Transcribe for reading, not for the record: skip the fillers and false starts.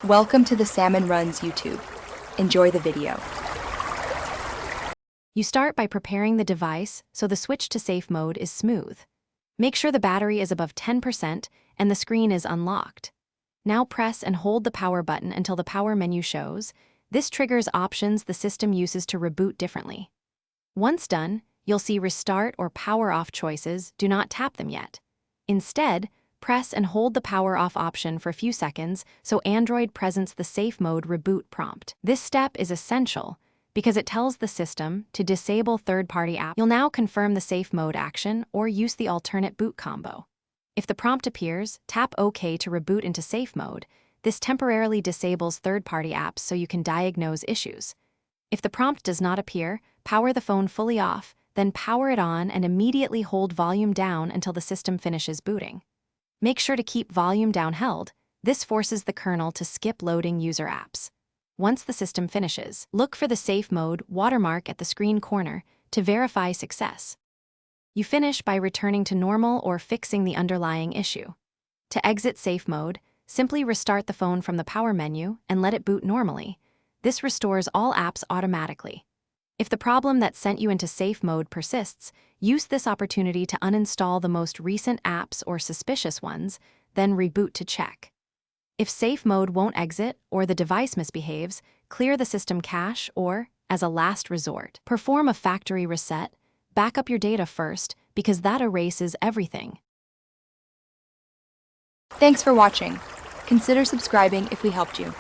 Welcome to the Salmon Runs YouTube. Enjoy the video. You start by preparing the device so the switch to safe mode is smooth. Make sure the battery is above 10% and the screen is unlocked. Now press and hold the power button until the power menu shows. This triggers options the system uses to reboot differently. Once done, you'll see restart or power off choices. Do not tap them yet. Instead, press and hold the power off option for a few seconds so Android presents the safe mode reboot prompt. This step is essential because it tells the system to disable third-party apps. You'll now confirm the safe mode action or use the alternate boot combo. If the prompt appears, tap OK to reboot into safe mode. This temporarily disables third-party apps so you can diagnose issues. If the prompt does not appear, power the phone fully off, then power it on and immediately hold volume down until the system finishes booting. Make sure to keep volume down held. This forces the kernel to skip loading user apps. Once the system finishes, look for the safe mode watermark at the screen corner to verify success. You finish by returning to normal or fixing the underlying issue. To exit safe mode, simply restart the phone from the power menu and let it boot normally. This restores all apps automatically. If the problem that sent you into safe mode persists, use this opportunity to uninstall the most recent apps or suspicious ones, then reboot to check. If safe mode won't exit or the device misbehaves, clear the system cache or, as a last resort, perform a factory reset. Back up your data first because that erases everything. Thanks for watching. Consider subscribing if we helped you.